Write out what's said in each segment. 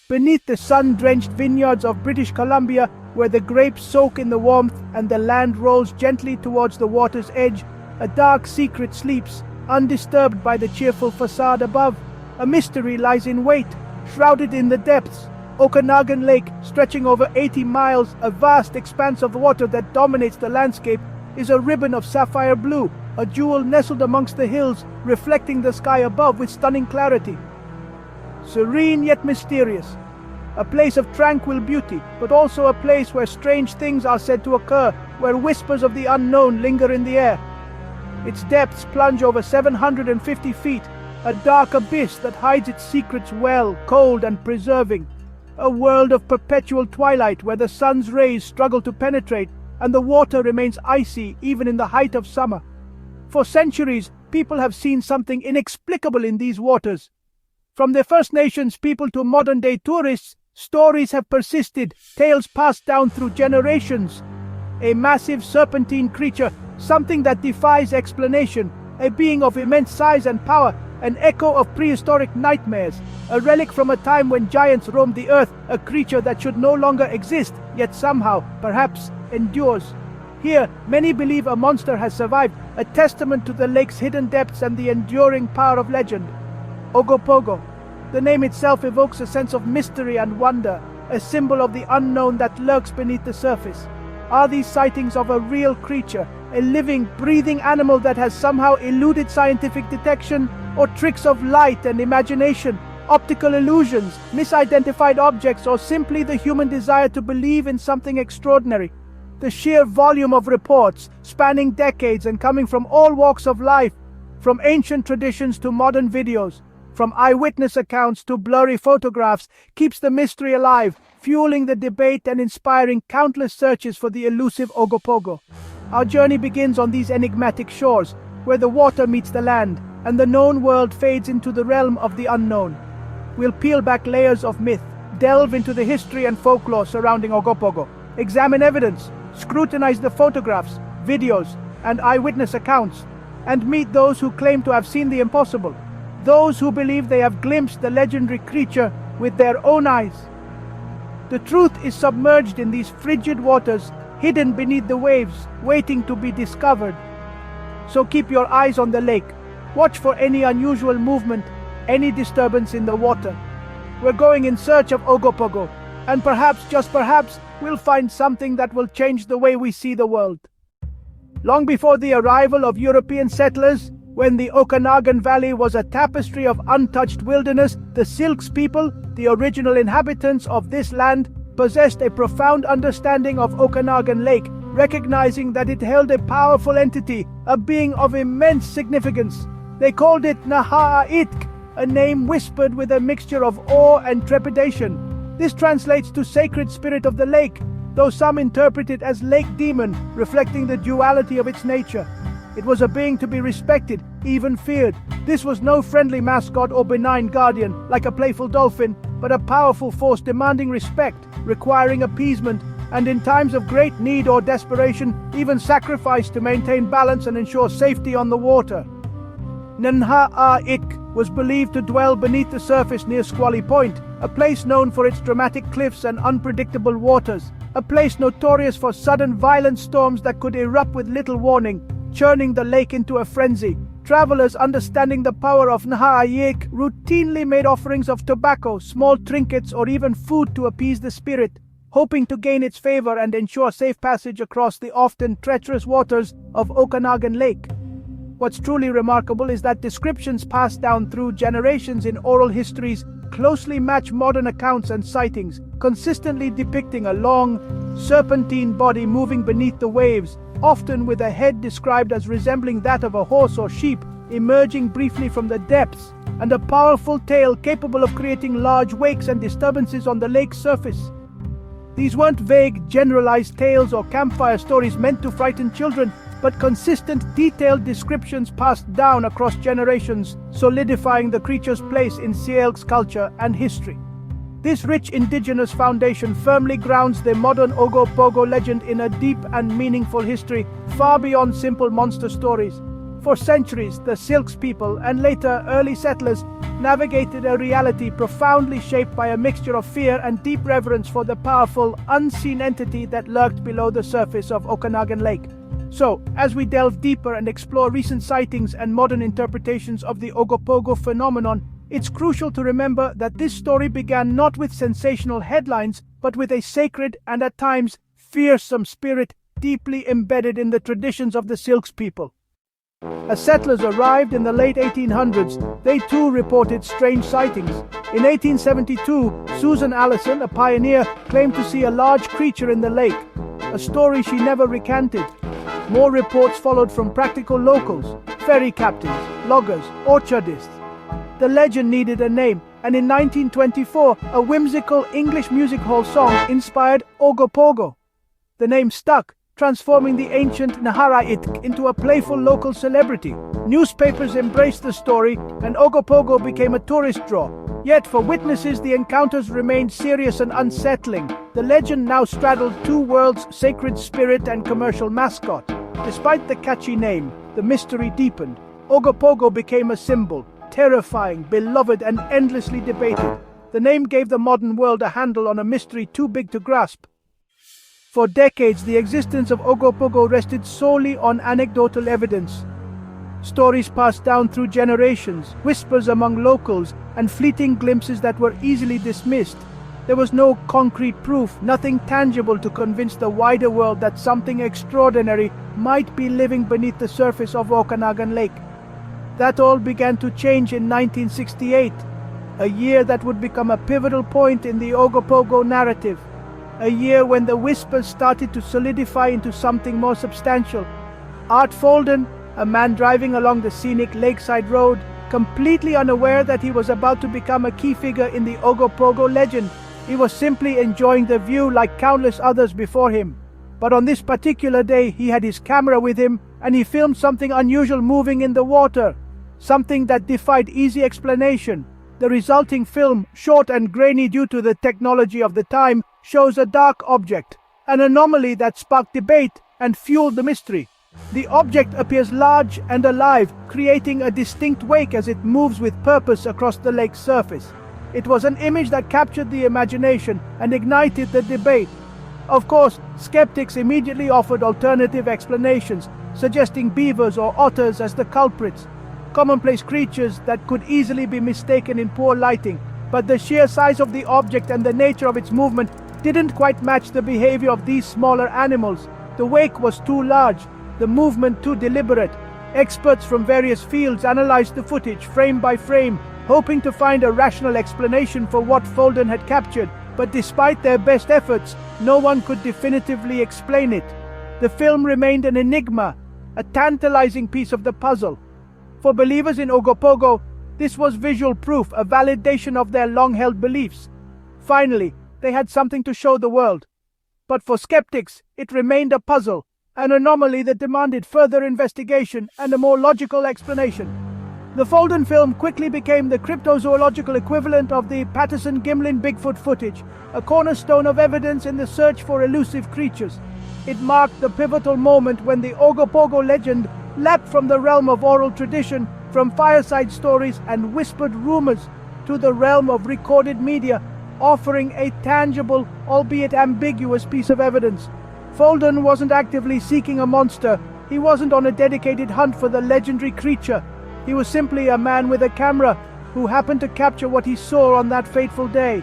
Beneath the sun-drenched vineyards of British Columbia, where the grapes soak in the warmth and the land rolls gently towards the water's edge, a dark secret sleeps, undisturbed by the cheerful facade above. A mystery lies in wait, shrouded in the depths. Okanagan Lake, stretching over 80 miles, a vast expanse of water that dominates the landscape, is a ribbon of sapphire blue, a jewel nestled amongst the hills, reflecting the sky above with stunning clarity. Serene yet mysterious, a place of tranquil beauty, but also a place where strange things are said to occur, where whispers of the unknown linger in the air. Its depths plunge over 750 feet, a dark abyss that hides its secrets well, cold and preserving. A world of perpetual twilight where the sun's rays struggle to penetrate and the water remains icy even in the height of summer. For centuries, people have seen something inexplicable in these waters. From the First Nations people to modern-day tourists, stories have persisted, tales passed down through generations. A massive serpentine creature, something that defies explanation, a being of immense size and power, an echo of prehistoric nightmares, a relic from a time when giants roamed the earth, a creature that should no longer exist, yet somehow, perhaps, endures. Here, many believe a monster has survived, a testament to the lake's hidden depths and the enduring power of legend. Ogopogo. The name itself evokes a sense of mystery and wonder, a symbol of the unknown that lurks beneath the surface. Are these sightings of a real creature, a living, breathing animal that has somehow eluded scientific detection, or tricks of light and imagination, optical illusions, misidentified objects, or simply the human desire to believe in something extraordinary? The sheer volume of reports, spanning decades and coming from all walks of life, from ancient traditions to modern videos, from eyewitness accounts to blurry photographs, keeps the mystery alive, fueling the debate and inspiring countless searches for the elusive Ogopogo. Our journey begins on these enigmatic shores, where the water meets the land, and the known world fades into the realm of the unknown. We'll peel back layers of myth, delve into the history and folklore surrounding Ogopogo, examine evidence, scrutinize the photographs, videos, and eyewitness accounts, and meet those who claim to have seen the impossible, those who believe they have glimpsed the legendary creature with their own eyes. The truth is submerged in these frigid waters, hidden beneath the waves, waiting to be discovered. So keep your eyes on the lake. Watch for any unusual movement, any disturbance in the water. We're going in search of Ogopogo, and perhaps, just perhaps, we'll find something that will change the way we see the world. Long before the arrival of European settlers, when the Okanagan Valley was a tapestry of untouched wilderness, the Silks people, the original inhabitants of this land, possessed a profound understanding of Okanagan Lake, recognizing that it held a powerful entity, a being of immense significance. They called it Naha'itk, a name whispered with a mixture of awe and trepidation. This translates to sacred spirit of the lake, though some interpret it as lake demon, reflecting the duality of its nature. It was a being to be respected, even feared. This was no friendly mascot or benign guardian, like a playful dolphin, but a powerful force demanding respect, requiring appeasement, and in times of great need or desperation, even sacrifice to maintain balance and ensure safety on the water. Nanha'ik was believed to dwell beneath the surface near Squally Point, a place known for its dramatic cliffs and unpredictable waters, a place notorious for sudden violent storms that could erupt with little warning, churning the lake into a frenzy. Travelers, understanding the power of Naha'ik, routinely made offerings of tobacco, small trinkets, or even food to appease the spirit, hoping to gain its favor and ensure safe passage across the often treacherous waters of Okanagan Lake. What's truly remarkable is that descriptions passed down through generations in oral histories closely match modern accounts and sightings, consistently depicting a long, serpentine body moving beneath the waves, often with a head described as resembling that of a horse or sheep, emerging briefly from the depths, and a powerful tail capable of creating large wakes and disturbances on the lake's surface. These weren't vague, generalized tales or campfire stories meant to frighten children, but consistent, detailed descriptions passed down across generations, solidifying the creature's place in Sielk's culture and history. This rich indigenous foundation firmly grounds the modern Ogopogo legend in a deep and meaningful history, far beyond simple monster stories. For centuries, the Silks people and later early settlers navigated a reality profoundly shaped by a mixture of fear and deep reverence for the powerful, unseen entity that lurked below the surface of Okanagan Lake. So, as we delve deeper and explore recent sightings and modern interpretations of the Ogopogo phenomenon, it's crucial to remember that this story began not with sensational headlines, but with a sacred and at times fearsome spirit deeply embedded in the traditions of the Silks people. As settlers arrived in the late 1800s, they too reported strange sightings. In 1872, Susan Allison, a pioneer, claimed to see a large creature in the lake, a story she never recanted. More reports followed from practical locals, ferry captains, loggers, orchardists. The legend needed a name, and in 1924, a whimsical English music hall song inspired Ogopogo. The name stuck, transforming the ancient Naharaitk into a playful local celebrity. Newspapers embraced the story, and Ogopogo became a tourist draw. Yet for witnesses, the encounters remained serious and unsettling. The legend now straddled two worlds, sacred spirit and commercial mascot. Despite the catchy name, the mystery deepened. Ogopogo became a symbol, terrifying, beloved, and endlessly debated. The name gave the modern world a handle on a mystery too big to grasp. For decades, the existence of Ogopogo rested solely on anecdotal evidence. Stories passed down through generations, whispers among locals, and fleeting glimpses that were easily dismissed. There was no concrete proof, nothing tangible to convince the wider world that something extraordinary might be living beneath the surface of Okanagan Lake. That all began to change in 1968, a year that would become a pivotal point in the Ogopogo narrative. A year when the whispers started to solidify into something more substantial. Art Folden, a man driving along the scenic lakeside road, completely unaware that he was about to become a key figure in the Ogopogo legend. He was simply enjoying the view like countless others before him. But on this particular day, he had his camera with him, and he filmed something unusual moving in the water. Something that defied easy explanation. The resulting film, short and grainy due to the technology of the time, shows a dark object, an anomaly that sparked debate and fueled the mystery. The object appears large and alive, creating a distinct wake as it moves with purpose across the lake's surface. It was an image that captured the imagination and ignited the debate. Of course, skeptics immediately offered alternative explanations, suggesting beavers or otters as the culprits, commonplace creatures that could easily be mistaken in poor lighting. But the sheer size of the object and the nature of its movement didn't quite match the behavior of these smaller animals. The wake was too large, the movement too deliberate. Experts from various fields analyzed the footage frame by frame, hoping to find a rational explanation for what Folden had captured. But despite their best efforts, no one could definitively explain it. The film remained an enigma, a tantalizing piece of the puzzle. For believers in Ogopogo, this was visual proof, a validation of their long-held beliefs. Finally, they had something to show the world. But for skeptics, it remained a puzzle, an anomaly that demanded further investigation and a more logical explanation. The Folden film quickly became the cryptozoological equivalent of the Patterson-Gimlin Bigfoot footage, a cornerstone of evidence in the search for elusive creatures. It marked the pivotal moment when the Ogopogo legend leapt from the realm of oral tradition, from fireside stories and whispered rumors, to the realm of recorded media, offering a tangible, albeit ambiguous, piece of evidence. Folden wasn't actively seeking a monster. He wasn't on a dedicated hunt for the legendary creature. He was simply a man with a camera who happened to capture what he saw on that fateful day.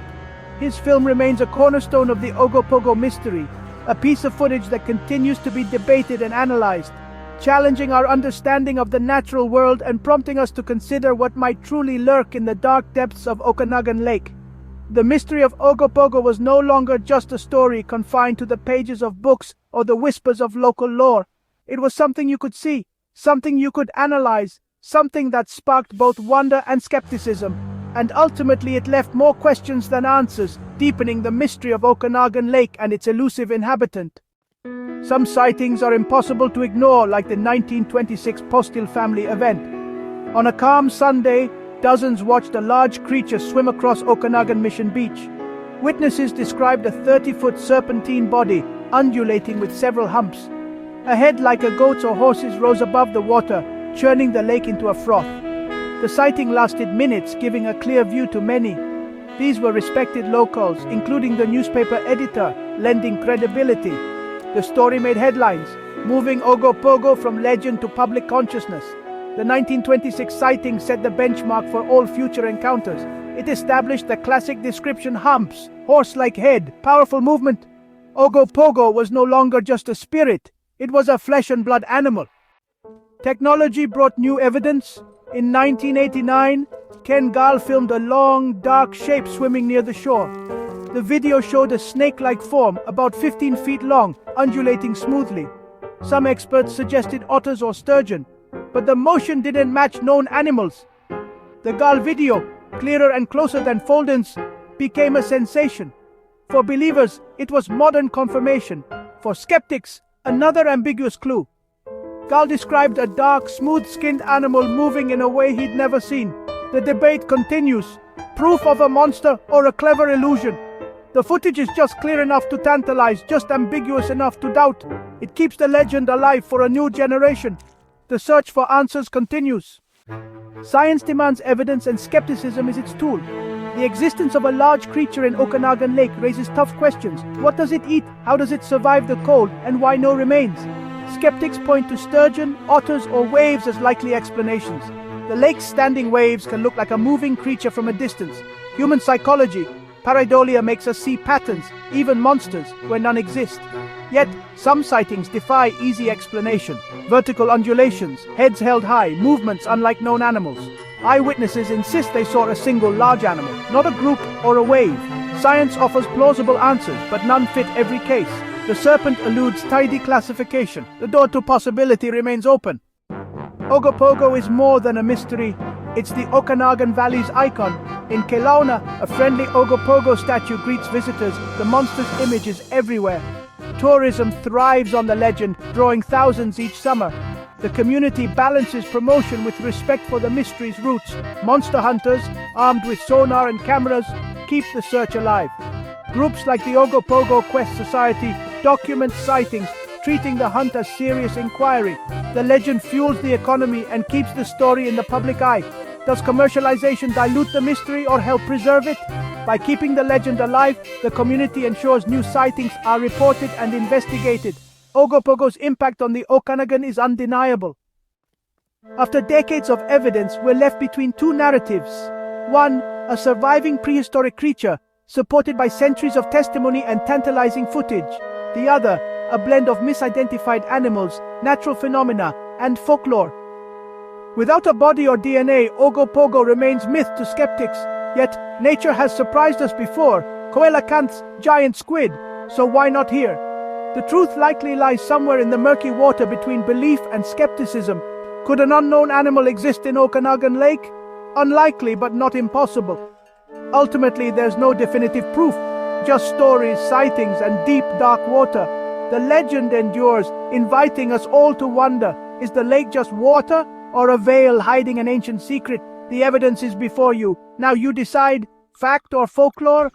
His film remains a cornerstone of the Ogopogo mystery, a piece of footage that continues to be debated and analyzed, challenging our understanding of the natural world and prompting us to consider what might truly lurk in the dark depths of Okanagan Lake. The mystery of Ogopogo was no longer just a story confined to the pages of books or the whispers of local lore. It was something you could see, something you could analyze, something that sparked both wonder and skepticism. And ultimately it left more questions than answers, deepening the mystery of Okanagan Lake and its elusive inhabitant. Some sightings are impossible to ignore, like the 1926 Postil family event. On a calm Sunday, dozens watched a large creature swim across Okanagan Mission Beach. Witnesses described a 30-foot serpentine body, undulating with several humps. A head like a goat's or horse's rose above the water, churning the lake into a froth. The sighting lasted minutes, giving a clear view to many. These were respected locals, including the newspaper editor, lending credibility. The story made headlines, moving Ogopogo from legend to public consciousness. The 1926 sighting set the benchmark for all future encounters. It established the classic description: humps, horse-like head, powerful movement. Ogopogo was no longer just a spirit, it was a flesh and blood animal. Technology brought new evidence. In 1989, Ken Gall filmed a long, dark shape swimming near the shore. The video showed a snake-like form, about 15 feet long, undulating smoothly. Some experts suggested otters or sturgeon, but the motion didn't match known animals. The Gall video, clearer and closer than Folden's, became a sensation. For believers, it was modern confirmation. For skeptics, another ambiguous clue. Gall described a dark, smooth-skinned animal moving in a way he'd never seen. The debate continues. Proof of a monster or a clever illusion? The footage is just clear enough to tantalize, just ambiguous enough to doubt. It keeps the legend alive for a new generation. The search for answers continues. Science demands evidence, and skepticism is its tool. The existence of a large creature in Okanagan Lake raises tough questions. What does it eat? How does it survive the cold? And why no remains? Skeptics point to sturgeon, otters, or waves as likely explanations. The lake's standing waves can look like a moving creature from a distance. Human psychology, pareidolia, makes us see patterns, even monsters, where none exist. Yet, some sightings defy easy explanation. Vertical undulations, heads held high, movements unlike known animals. Eyewitnesses insist they saw a single large animal, not a group or a wave. Science offers plausible answers, but none fit every case. The serpent eludes tidy classification. The door to possibility remains open. Ogopogo is more than a mystery. It's the Okanagan Valley's icon. In Kelowna, a friendly Ogopogo statue greets visitors. The monster's image is everywhere. Tourism thrives on the legend, drawing thousands each summer. The community balances promotion with respect for the mystery's roots. Monster hunters, armed with sonar and cameras, keep the search alive. Groups like the Ogopogo Quest Society document sightings, treating the hunt as serious inquiry. The legend fuels the economy and keeps the story in the public eye. Does commercialization dilute the mystery or help preserve it? By keeping the legend alive, the community ensures new sightings are reported and investigated. Ogopogo's impact on the Okanagan is undeniable. After decades of evidence, we're left between two narratives. One, a surviving prehistoric creature, supported by centuries of testimony and tantalizing footage. The other, a blend of misidentified animals, natural phenomena, and folklore. Without a body or DNA, Ogopogo remains myth to skeptics. Yet, nature has surprised us before. Coelacanth's giant squid, so why not here? The truth likely lies somewhere in the murky water between belief and skepticism. Could an unknown animal exist in Okanagan Lake? Unlikely, but not impossible. Ultimately, there's no definitive proof, just stories, sightings, and deep, dark water. The legend endures, inviting us all to wonder. Is the lake just water, or a veil hiding an ancient secret? The evidence is before you. Now you decide, fact or folklore?